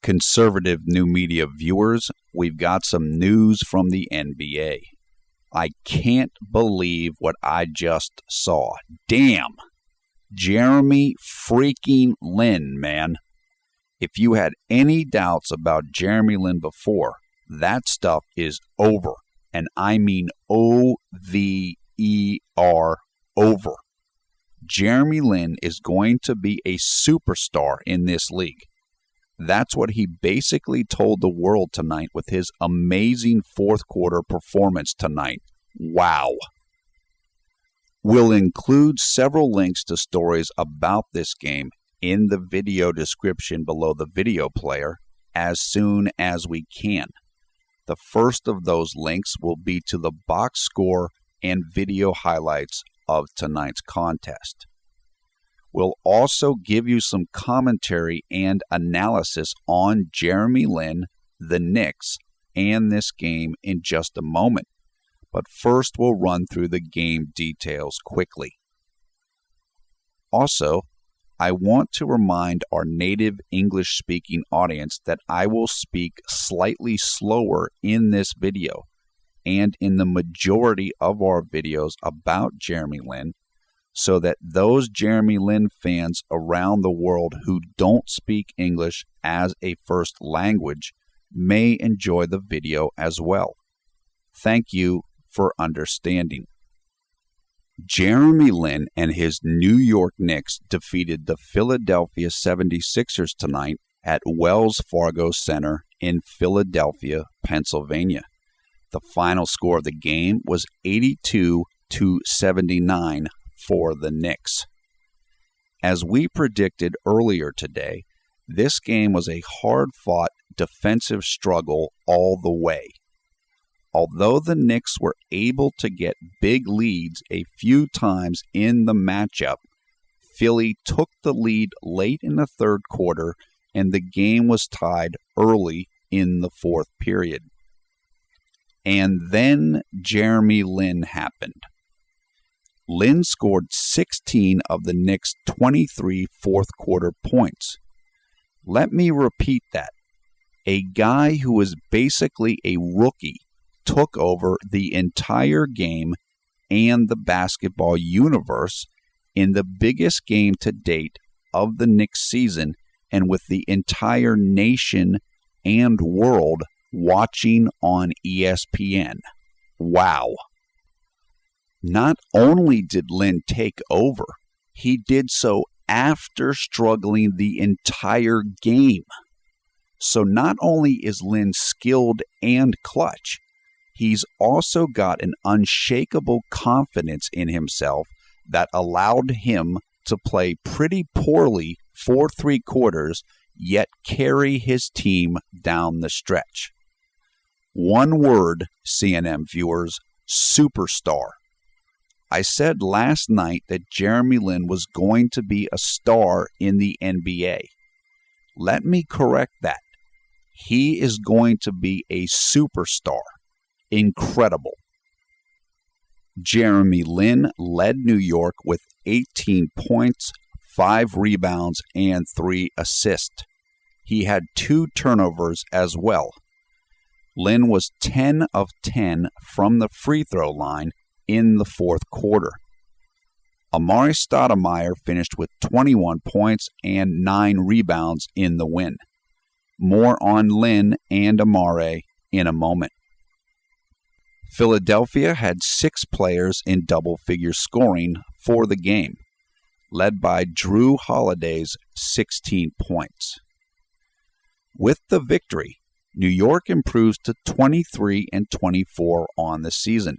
Conservative new media viewers, we've got some news from the NBA. I can't believe what I just saw. Damn. Jeremy freaking Lin, man. If you had any doubts about Jeremy Lin before, that stuff is over. And I mean O-V-E-R, over. Jeremy Lin is going to be a superstar in this league. That's what he basically told the world tonight with his amazing fourth quarter performance tonight. Wow. We'll include several links to stories about this game in the video description below the video player as soon as we can. The first of those links will be to the box score and video highlights of tonight's contest. We'll also give you some commentary and analysis on Jeremy Lin, the Knicks, and this game in just a moment. But first, we'll run through the game details quickly. Also, I want to remind our native English-speaking audience that I will speak slightly slower in this video and in the majority of our videos about Jeremy Lin, so that those Jeremy Lin fans around the world who don't speak English as a first language may enjoy the video as well. Thank you for understanding. Jeremy Lin and his New York Knicks defeated the Philadelphia 76ers tonight at Wells Fargo Center in Philadelphia, Pennsylvania. The final score of the game was 82-79 for the Knicks. As we predicted earlier today, this game was a hard-fought defensive struggle all the way. Although the Knicks were able to get big leads a few times in the matchup, Philly took the lead late in the third quarter and the game was tied early in the fourth period. And then Jeremy Lin happened. Lin scored 16 of the Knicks' 23 fourth-quarter points. Let me repeat that. A guy who was basically a rookie took over the entire game and the basketball universe in the biggest game to date of the Knicks season, and with the entire nation and world watching on ESPN. Wow. Not only did Lin take over, he did so after struggling the entire game. So not only is Lin skilled and clutch, he's also got an unshakable confidence in himself that allowed him to play pretty poorly for three quarters, yet carry his team down the stretch. One word, CNN viewers, superstar. I said last night that Jeremy Lin was going to be a star in the NBA. Let me correct that. He is going to be a superstar. Incredible. Jeremy Lin led New York with 18 points, 5 rebounds, and 3 assists. He had 2 turnovers as well. Lin was 10 of 10 from the free throw line in the fourth quarter. Amare Stoudemire finished with 21 points and 9 rebounds in the win. More on Lin and Amare in a moment. Philadelphia had 6 players in double-figure scoring for the game, led by Drew Holiday's 16 points. With the victory, New York improves to 23-24 on the season.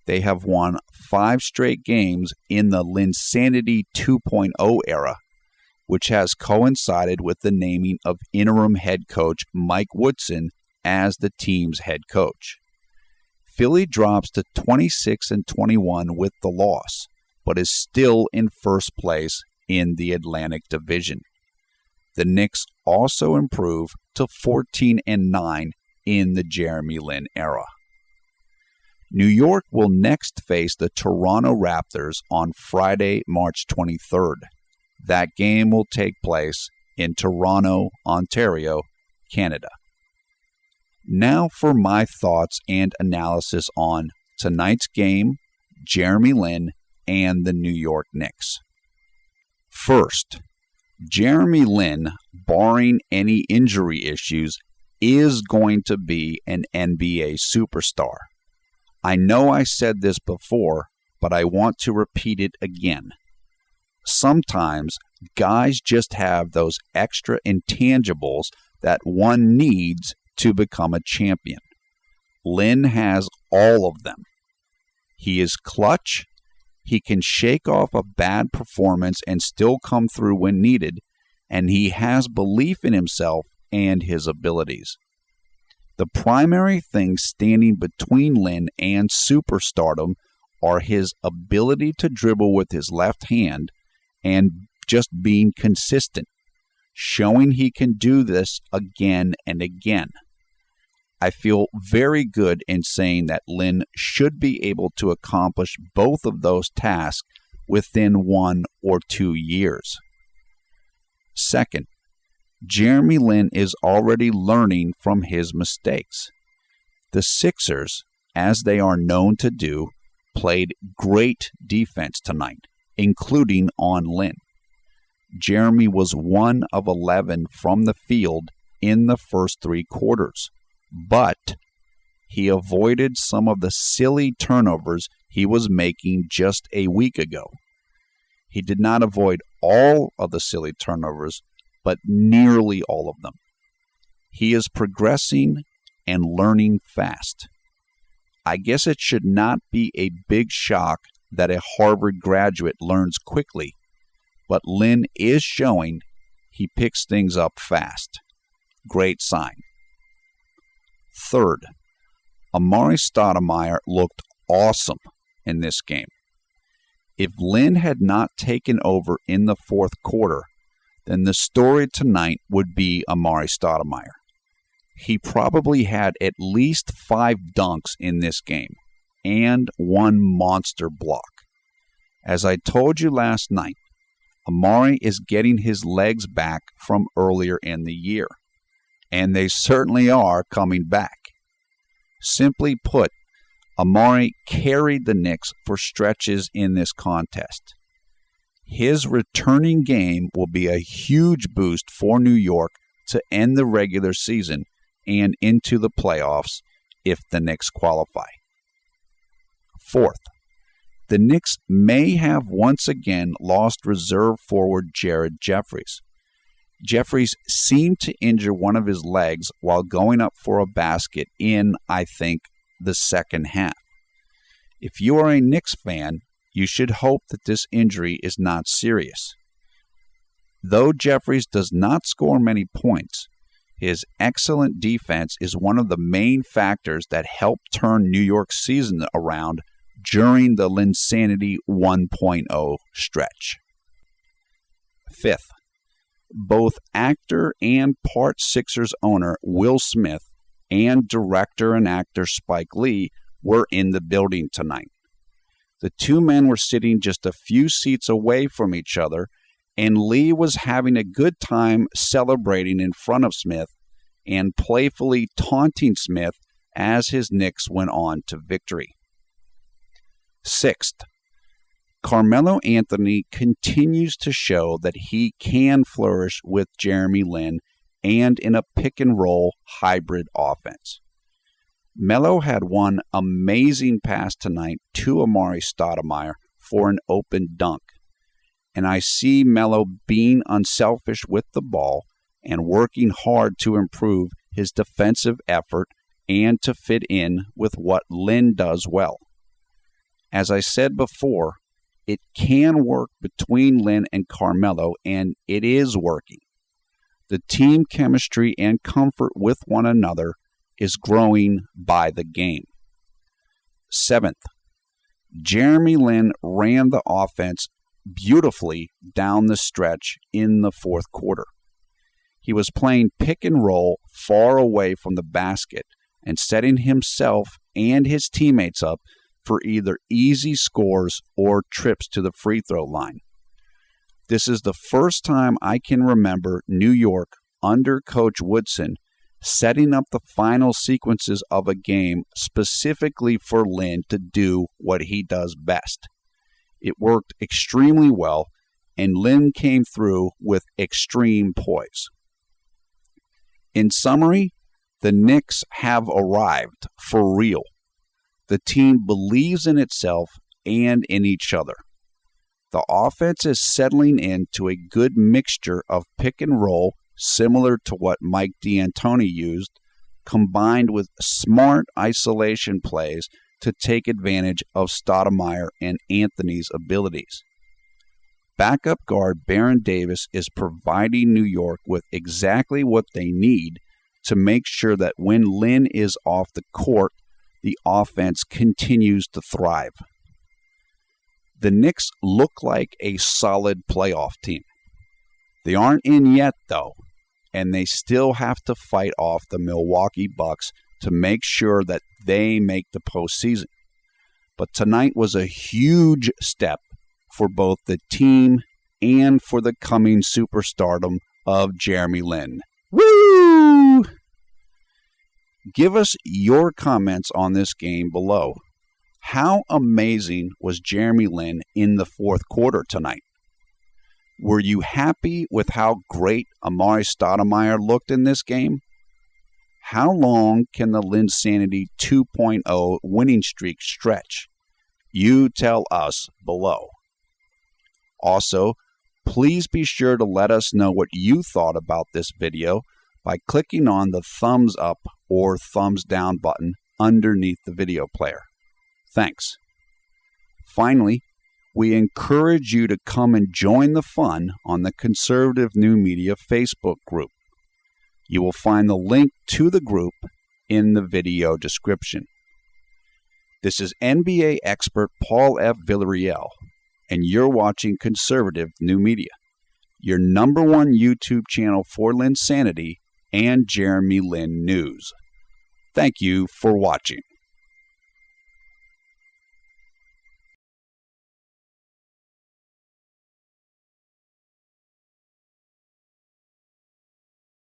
They have won 5 straight games in the Linsanity 2.0 era, which has coincided with the naming of interim head coach Mike Woodson as the team's head coach. Philly drops to 26-21 with the loss, but is still in first place in the Atlantic Division. The Knicks also improve to 14-9 in the Jeremy Lin era. New York will next face the Toronto Raptors on Friday, March 23rd. That game will take place in Toronto, Ontario, Canada. Now for my thoughts and analysis on tonight's game, Jeremy Lin, and the New York Knicks. First, Jeremy Lin, barring any injury issues, is going to be an NBA superstar. I know I said this before, but I want to repeat it again. Sometimes guys just have those extra intangibles that one needs to become a champion. Lin has all of them. He is clutch. He can shake off a bad performance and still come through when needed, and he has belief in himself and his abilities. The primary things standing between Lin and superstardom are his ability to dribble with his left hand and just being consistent, showing he can do this again and again. I feel very good in saying that Lin should be able to accomplish both of those tasks within 1 or 2 years. Second, Jeremy Lin is already learning from his mistakes. The Sixers, as they are known to do, played great defense tonight, including on Lin. Jeremy was 1 of 11 from the field in the first 3 quarters, but he avoided some of the silly turnovers he was making just a week ago. He did not avoid all of the silly turnovers, but nearly all of them. He is progressing and learning fast. I guess it should not be a big shock that a Harvard graduate learns quickly, but Lin is showing he picks things up fast. Great sign. Third, Amari Stoudemire looked awesome in this game. If Lin had not taken over in the fourth quarter, then the story tonight would be Amari Stoudemire. He probably had at least 5 dunks in this game and 1 monster block. As I told you last night, Amari is getting his legs back from earlier in the year, and they certainly are coming back. Simply put, Amari carried the Knicks for stretches in this contest. His returning game will be a huge boost for New York to end the regular season and into the playoffs if the Knicks qualify. Fourth, the Knicks may have once again lost reserve forward Jared Jeffries. Jeffries seemed to injure one of his legs while going up for a basket in, I think, the second half. If you are a Knicks fan, you should hope that this injury is not serious. Though Jeffries does not score many points, his excellent defense is one of the main factors that helped turn New York's season around during the Linsanity 1.0 stretch. Fifth, both actor and part Sixers owner Will Smith and director and actor Spike Lee were in the building tonight. The two men were sitting just a few seats away from each other, and Lee was having a good time celebrating in front of Smith and playfully taunting Smith as his Knicks went on to victory. Sixth, Carmelo Anthony continues to show that he can flourish with Jeremy Lin and in a pick-and-roll hybrid offense. Melo had one amazing pass tonight to Amari Stoudemire for an open dunk, and I see Melo being unselfish with the ball and working hard to improve his defensive effort and to fit in with what Lin does well. As I said before, it can work between Lin and Carmelo, and it is working. The team chemistry and comfort with one another is growing by the game. Seventh, Jeremy Lin ran the offense beautifully down the stretch in the fourth quarter. He was playing pick and roll far away from the basket and setting himself and his teammates up for either easy scores or trips to the free throw line. This is the first time I can remember New York under Coach Woodson setting up the final sequences of a game specifically for Lin to do what he does best. It worked extremely well, and Lin came through with extreme poise. In summary, the Knicks have arrived for real. The team believes in itself and in each other. The offense is settling into a good mixture of pick and roll, similar to what Mike D'Antoni used, combined with smart isolation plays to take advantage of Stoudemire and Anthony's abilities. Backup guard Baron Davis is providing New York with exactly what they need to make sure that when Lin is off the court, the offense continues to thrive. The Knicks look like a solid playoff team. They aren't in yet, though, and they still have to fight off the Milwaukee Bucks to make sure that they make the postseason. But tonight was a huge step for both the team and for the coming superstardom of Jeremy Lin. Woo! Give us your comments on this game below. How amazing was Jeremy Lin in the fourth quarter tonight? Were you happy with how great Amari Stoudemire looked in this game? How long can the Linsanity 2.0 winning streak stretch? You tell us below. Also, please be sure to let us know what you thought about this video by clicking on the thumbs up or thumbs down button underneath the video player. Thanks. Finally, we encourage you to come and join the fun on the Conservative New Media Facebook group. You will find the link to the group in the video description. This is NBA expert Paul F. Villarreal, and you're watching Conservative New Media, your #1 YouTube channel for Linsanity and Jeremy Lin news. Thank you for watching.